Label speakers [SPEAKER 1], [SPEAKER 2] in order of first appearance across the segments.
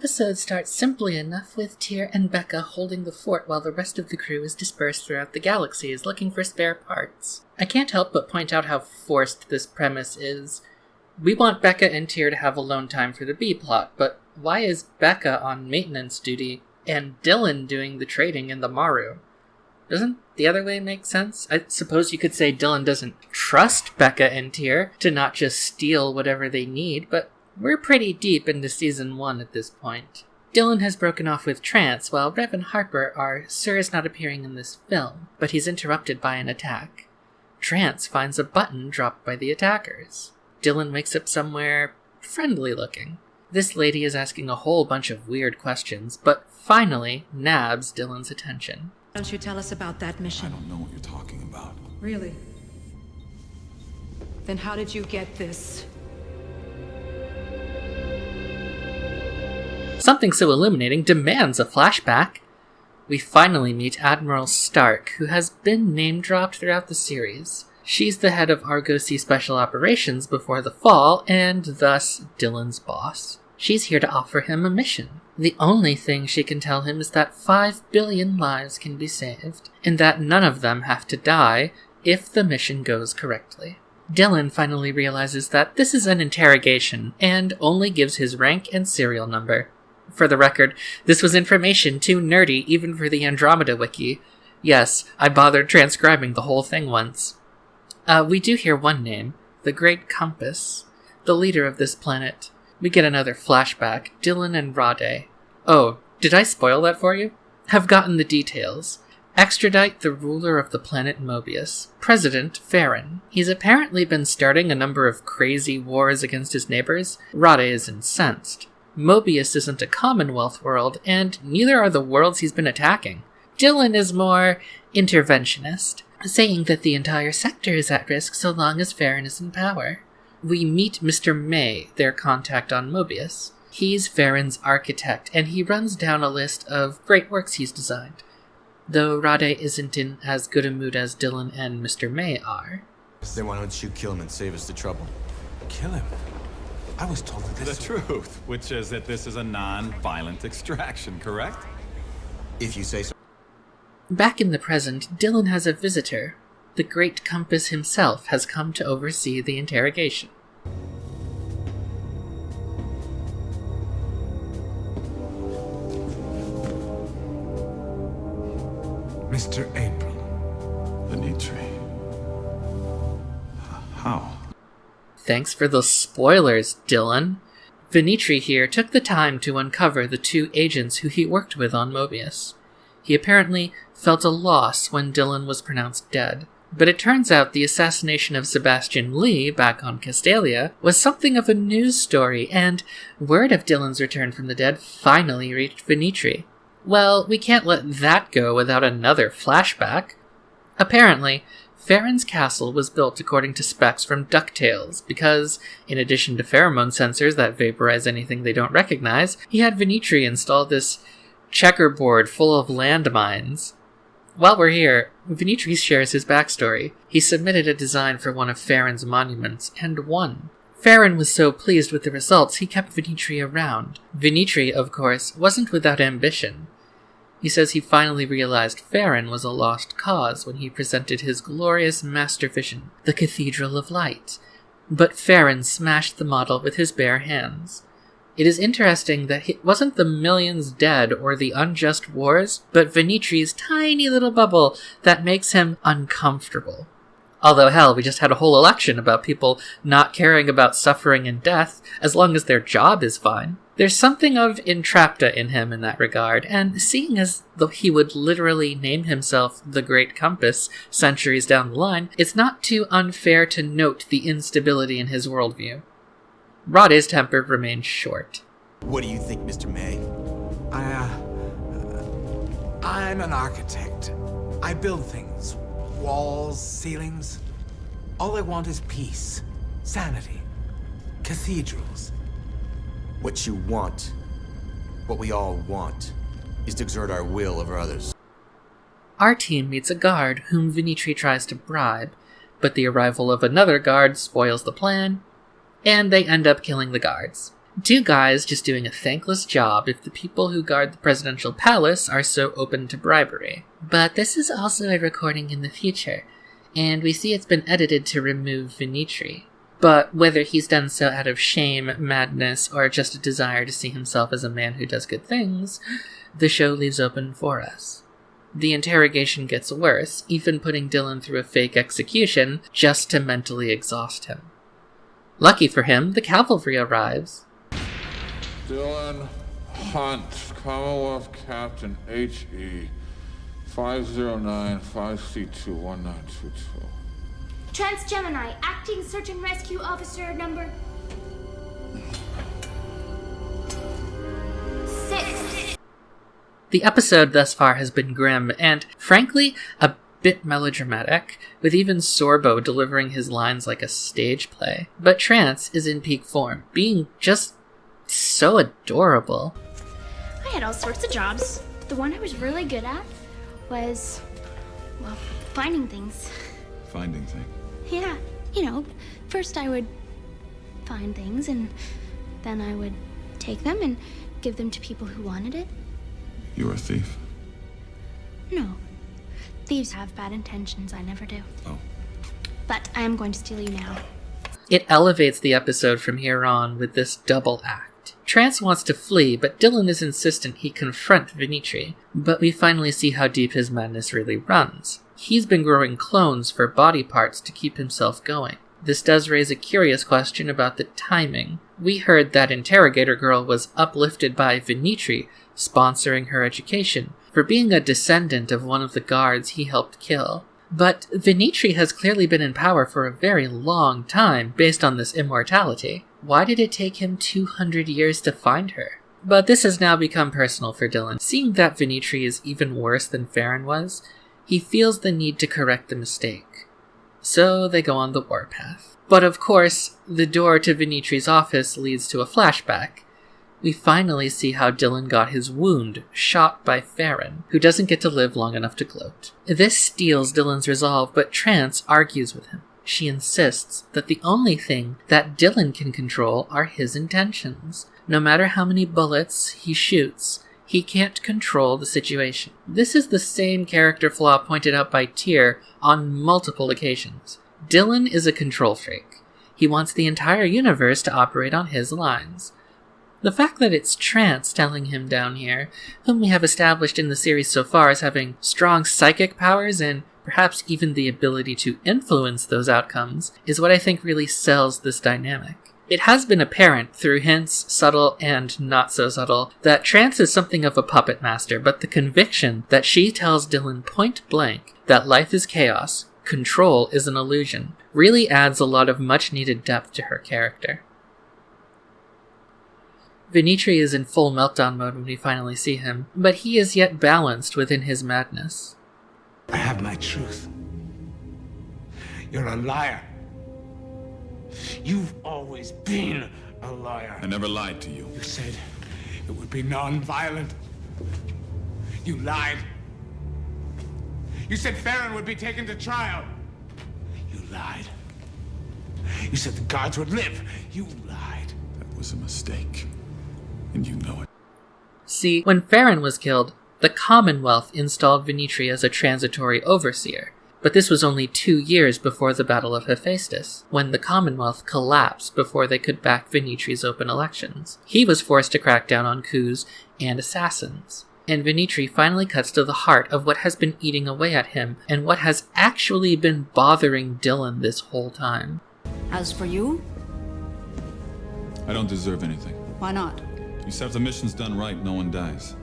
[SPEAKER 1] episode starts simply enough with Tyr and Becca holding the fort while the rest of the crew is dispersed throughout the galaxies looking for spare parts. I can't help but point out how forced this premise is. We want Becca and Tyr to have alone time for the B-plot, but why is Becca on maintenance duty and Dylan doing the trading in the Maru? Doesn't the other way make sense? I suppose you could say Dylan doesn't trust Becca and Tyr to not just steal whatever they need, but we're pretty deep into Season 1 at this point. Dylan has broken off with Trance, while Rev and Harper are Sir is not appearing in this film, but he's interrupted by an attack. Trance finds a button dropped by the attackers. Dylan wakes up somewhere friendly looking. This lady is asking a whole bunch of weird questions, but finally nabs Dylan's attention.
[SPEAKER 2] Don't you tell us about that mission?
[SPEAKER 3] I don't know what you're talking about.
[SPEAKER 2] Really? Then how did you get this?
[SPEAKER 1] Something so illuminating demands a flashback. We finally meet Admiral Stark, who has been name-dropped throughout the series. She's the head of Argosy Special Operations before the fall, and thus Dylan's boss. She's here to offer him a mission. The only thing she can tell him is that 5 billion lives can be saved, and that none of them have to die if the mission goes correctly. Dylan finally realizes that this is an interrogation, and only gives his rank and serial number. For the record, this was information too nerdy even for the Andromeda Wiki. Yes, I bothered transcribing the whole thing once. We do hear one name, the Great Compass, the leader of this planet. We get another flashback, Dylan and Rade. Oh, did I spoil that for you? Have gotten the details. Extradite the ruler of the planet Mobius, President Farron. He's apparently been starting a number of crazy wars against his neighbors. Rade is incensed. Mobius isn't a Commonwealth world, and neither are the worlds he's been attacking. Dylan is more interventionist, saying that the entire sector is at risk so long as Farron is in power. We meet Mr. May, their contact on Mobius. He's Farron's architect, and he runs down a list of great works he's designed, though Rade isn't in as good a mood as Dylan and Mr. May are.
[SPEAKER 4] Then why don't you kill him and save us the trouble?
[SPEAKER 3] Kill him? I was told that this...
[SPEAKER 5] The truth, which is that this is a non-violent extraction, correct?
[SPEAKER 4] If you say so.
[SPEAKER 1] Back in the present, Dylan has a visitor. The Great Compass himself has come to oversee the interrogation.
[SPEAKER 3] Mr. April.
[SPEAKER 5] Venitri. How?
[SPEAKER 1] Thanks for the spoilers, Dylan. Venitri here took the time to uncover the 2 agents who he worked with on Mobius. He apparently felt a loss when Dylan was pronounced dead, but it turns out the assassination of Sebastian Lee back on Castalia was something of a news story, and word of Dylan's return from the dead finally reached Venitri. Well, we can't let that go without another flashback. Apparently, Farron's castle was built according to specs from DuckTales, because, in addition to pheromone sensors that vaporize anything they don't recognize, he had Venitri install this checkerboard full of landmines. While we're here, Venitri shares his backstory. He submitted a design for one of Farron's monuments, and won. Farron was so pleased with the results, he kept Venitri around. Venitri, of course, wasn't without ambition. He says he finally realized Farron was a lost cause when he presented his glorious master vision, the Cathedral of Light. But Farron smashed the model with his bare hands. It is interesting that it wasn't the millions dead or the unjust wars, but Venitri's tiny little bubble that makes him uncomfortable. Although, hell, we just had a whole election about people not caring about suffering and death as long as their job is fine. There's something of Entrapta in him in that regard, and seeing as though he would literally name himself the Great Compass centuries down the line, it's not too unfair to note the instability in his worldview. Rade's temper remains short.
[SPEAKER 4] What do you think, Mr. May?
[SPEAKER 3] I'm an architect. I build things. Walls, ceilings. All I want is peace, sanity, cathedrals.
[SPEAKER 4] What you want, what we all want, is to exert our will over others.
[SPEAKER 1] Our team meets a guard whom Venitri tries to bribe, but the arrival of another guard spoils the plan, and they end up killing the guards. Two guys just doing a thankless job if the people who guard the presidential palace are so open to bribery. But this is also a recording in the future, and we see it's been edited to remove Venitri. But whether he's done so out of shame, madness, or just a desire to see himself as a man who does good things, the show leaves open for us. The interrogation gets worse, even putting Dylan through a fake execution just to mentally exhaust him. Lucky for him, the cavalry arrives.
[SPEAKER 6] Dylan Hunt, Commonwealth Captain HE 509-5C2-1922.
[SPEAKER 7] Trans-Gemini, Acting Search and Rescue Officer number 6.
[SPEAKER 1] The episode thus far has been grim and, frankly, a bit melodramatic, with even Sorbo delivering his lines like a stage play. But Trance is in peak form, being just so adorable.
[SPEAKER 7] I had all sorts of jobs. The one I was really good at was, well, finding things.
[SPEAKER 5] Finding things?
[SPEAKER 7] Yeah, first I would find things and then I would take them and give them to people who wanted it.
[SPEAKER 5] You were a thief?
[SPEAKER 7] No. Thieves have bad intentions, I never do.
[SPEAKER 5] Oh.
[SPEAKER 7] But I am going to steal you now.
[SPEAKER 1] It elevates the episode from here on with this double act. Trance wants to flee, but Dylan is insistent he confront Venitri, but we finally see how deep his madness really runs. He's been growing clones for body parts to keep himself going. This does raise a curious question about the timing. We heard that interrogator girl was uplifted by Venitri, sponsoring her education, for being a descendant of one of the guards he helped kill. But Venitri has clearly been in power for a very long time based on this immortality. Why did it take him 200 years to find her? But this has now become personal for Dylan. Seeing that Venitri is even worse than Farron was, he feels the need to correct the mistake. So they go on the warpath. But of course, the door to Venitri's office leads to a flashback. We finally see how Dylan got his wound shot by Farron, who doesn't get to live long enough to gloat. This steals Dylan's resolve, but Trance argues with him. She insists that the only thing that Dylan can control are his intentions. No matter how many bullets he shoots, he can't control the situation. This is the same character flaw pointed out by Tyr on multiple occasions. Dylan is a control freak. He wants the entire universe to operate on his lines. The fact that it's Trance telling him down here, whom we have established in the series so far as having strong psychic powers and perhaps even the ability to influence those outcomes, is what I think really sells this dynamic. It has been apparent through hints, subtle and not so subtle, that Trance is something of a puppet master, but the conviction that she tells Dylan point blank that life is chaos, control is an illusion, really adds a lot of much needed depth to her character. Venitri is in full meltdown mode when we finally see him, but he is yet balanced within his madness.
[SPEAKER 3] I have my truth. You're a liar. You've always been a liar.
[SPEAKER 5] I never lied to you.
[SPEAKER 3] You said it would be non-violent. You lied. You said Farron would be taken to trial. You lied. You said the guards would live. You lied.
[SPEAKER 5] That was a mistake. And you know it.
[SPEAKER 1] See, when Farron was killed, the Commonwealth installed Venitri as a transitory overseer, but this was only 2 years before the Battle of Hephaestus, when the Commonwealth collapsed before they could back Venitri's open elections. He was forced to crack down on coups and assassins, and Venitri finally cuts to the heart of what has been eating away at him, and what has actually been bothering Dylan this whole time.
[SPEAKER 8] As for you,
[SPEAKER 5] I don't deserve anything.
[SPEAKER 8] why not?
[SPEAKER 5] You said if the mission's done right, no one dies.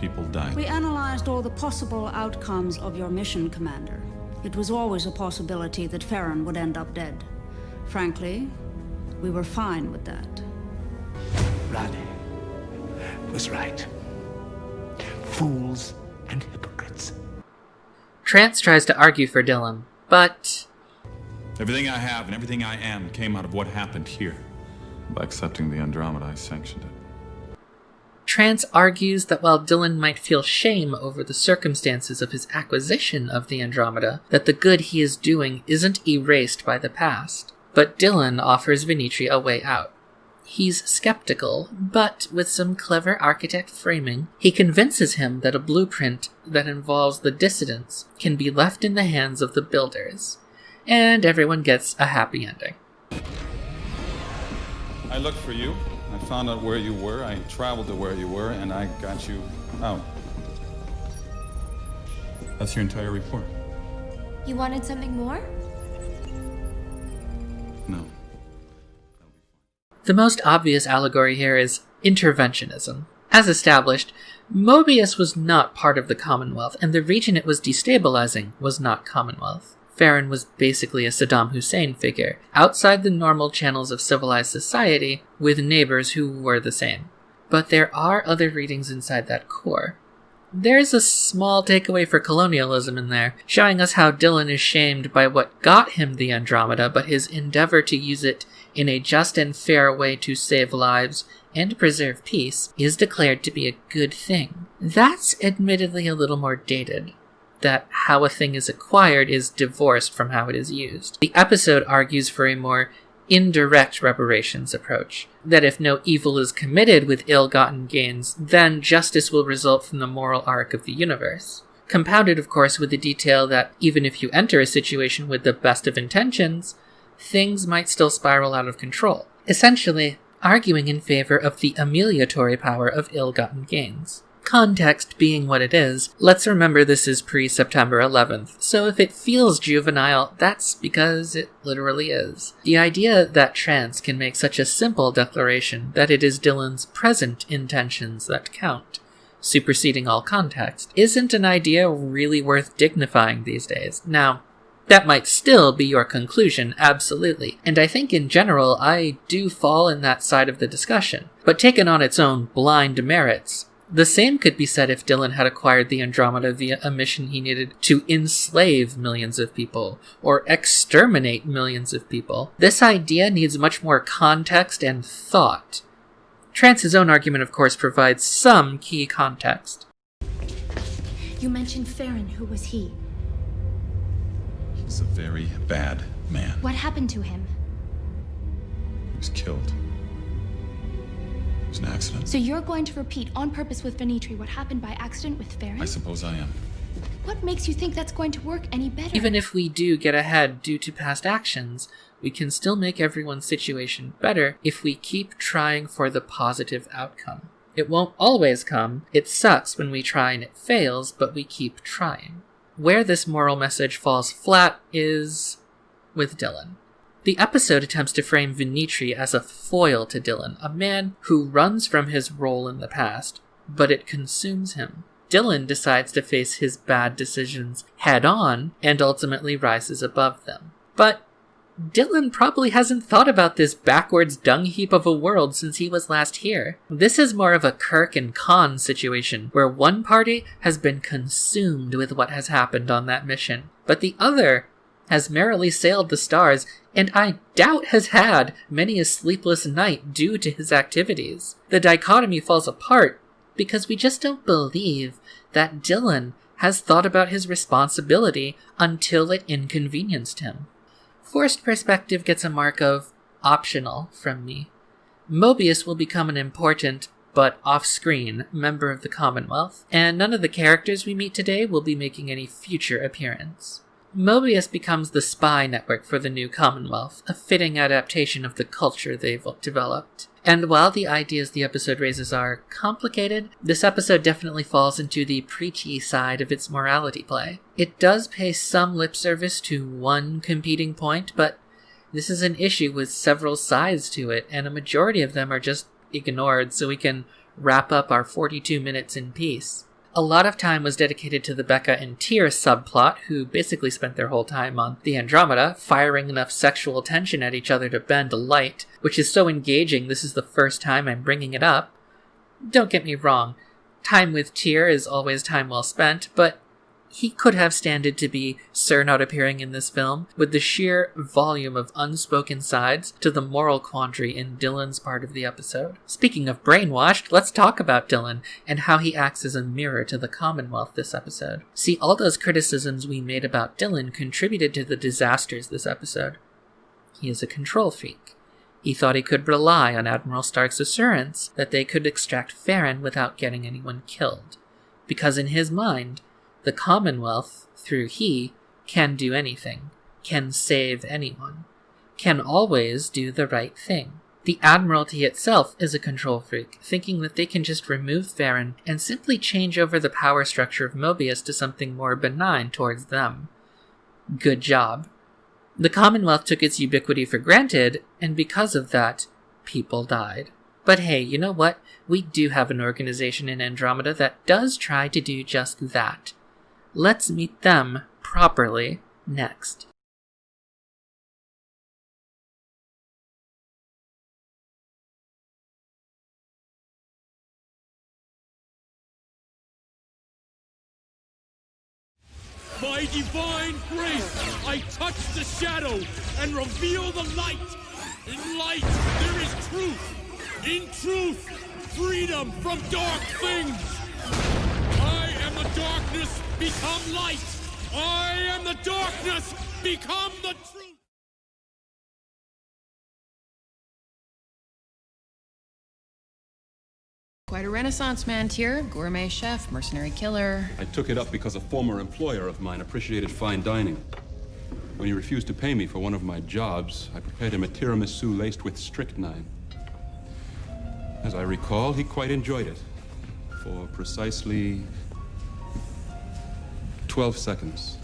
[SPEAKER 5] People die.
[SPEAKER 8] We analyzed all the possible outcomes of your mission, Commander. It was always a possibility that Farron would end up dead. Frankly, we were fine with that.
[SPEAKER 3] Rodney was right. Fools and hypocrites.
[SPEAKER 1] Trance tries to argue for Dylan, but
[SPEAKER 5] Everything I have and everything I am came out of what happened here. By accepting the Andromeda, I sanctioned it.
[SPEAKER 1] Trance argues that while Dylan might feel shame over the circumstances of his acquisition of the Andromeda, that the good he is doing isn't erased by the past. But Dylan offers Venitri a way out. He's skeptical, but with some clever architect framing, he convinces him that a blueprint that involves the dissidents can be left in the hands of the builders, and everyone gets a happy ending.
[SPEAKER 5] I looked for you. I found out where you were. I traveled to where you were, and I got you out. That's your entire report.
[SPEAKER 9] You wanted something more?
[SPEAKER 5] No.
[SPEAKER 1] The most obvious allegory here is interventionism. As established, Mobius was not part of the Commonwealth, and the region it was destabilizing was not Commonwealth. Farron was basically a Saddam Hussein figure, outside the normal channels of civilized society, with neighbors who were the same. But there are other readings inside that core. There's a small takeaway for colonialism in there, showing us how Dylan is shamed by what got him the Andromeda, but his endeavor to use it in a just and fair way to save lives and preserve peace is declared to be a good thing. That's admittedly a little more dated, that how a thing is acquired is divorced from how it is used. The episode argues for a more indirect reparations approach, that if no evil is committed with ill-gotten gains, then justice will result from the moral arc of the universe. Compounded, of course, with the detail that even if you enter a situation with the best of intentions, things might still spiral out of control, essentially arguing in favor of the amelioratory power of ill-gotten gains. Context being what it is, let's remember this is pre-September 11th, so if it feels juvenile, that's because it literally is. The idea that Trance can make such a simple declaration that it is Dylan's present intentions that count, superseding all context, isn't an idea really worth dignifying these days. Now, that might still be your conclusion, absolutely, and I think in general I do fall in that side of the discussion, but taken on its own blind merits, the same could be said if Dylan had acquired the Andromeda via a mission he needed to enslave millions of people, or exterminate millions of people. This idea needs much more context and thought. Trance's own argument, of course, provides some key context.
[SPEAKER 9] You mentioned Farron. Who was he?
[SPEAKER 5] He's a very bad man.
[SPEAKER 9] What happened to him?
[SPEAKER 5] He was killed. It was an accident.
[SPEAKER 9] So you're going to repeat on purpose with Venitri what happened by accident with Farron?
[SPEAKER 5] I suppose I am.
[SPEAKER 9] What makes you think that's going to work any better?
[SPEAKER 1] Even if we do get ahead due to past actions, we can still make everyone's situation better if we keep trying for the positive outcome. It won't always come. It sucks when we try and it fails, but we keep trying. Where this moral message falls flat is with Dylan. The episode attempts to frame Venitri as a foil to Dylan, a man who runs from his role in the past, but it consumes him. Dylan decides to face his bad decisions head-on and ultimately rises above them. But Dylan probably hasn't thought about this backwards dung heap of a world since he was last here. This is more of a Kirk and Khan situation, where one party has been consumed with what has happened on that mission, but the other has merrily sailed the stars, and I doubt has had many a sleepless night due to his activities. The dichotomy falls apart because we just don't believe that Dylan has thought about his responsibility until it inconvenienced him. Forced perspective gets a mark of optional from me. Mobius will become an important, but off-screen, member of the Commonwealth, and none of the characters we meet today will be making any future appearance. Mobius becomes the spy network for the new Commonwealth, a fitting adaptation of the culture they've developed. And while the ideas the episode raises are complicated, this episode definitely falls into the preachy side of its morality play. It does pay some lip service to one competing point, but this is an issue with several sides to it, and a majority of them are just ignored so we can wrap up our 42 minutes in peace. A lot of time was dedicated to the Becca and Tyr subplot, who basically spent their whole time on the Andromeda, firing enough sexual tension at each other to bend a light, which is so engaging this is the first time I'm bringing it up. Don't get me wrong, time with Tyr is always time well spent, but he could have standed to be Sir not appearing in this film, with the sheer volume of unspoken sides to the moral quandary in Dylan's part of the episode. Speaking of brainwashed, let's talk about Dylan and how he acts as a mirror to the Commonwealth this episode. See, all those criticisms we made about Dylan contributed to the disasters this episode. He is a control freak. He thought he could rely on Admiral Stark's assurance that they could extract Farron without getting anyone killed, because in his mind, the Commonwealth, through he, can do anything, can save anyone, can always do the right thing. The Admiralty itself is a control freak, thinking that they can just remove Farron and simply change over the power structure of Mobius to something more benign towards them. Good job. The Commonwealth took its ubiquity for granted, and because of that, people died. But hey, you know what? We do have an organization in Andromeda that does try to do just that. Let's meet them properly next.
[SPEAKER 10] By divine grace, I touch the shadow and reveal the light. In light, there is truth. In truth, freedom from dark things. I am the darkness, become light. I am the darkness, become the truth.
[SPEAKER 11] Quite a renaissance man, Tyr. Gourmet chef, mercenary killer.
[SPEAKER 12] I took it up because a former employer of mine appreciated fine dining. When he refused to pay me for one of my jobs, I prepared him a tiramisu laced with strychnine. As I recall, he quite enjoyed it. For precisely 12 seconds.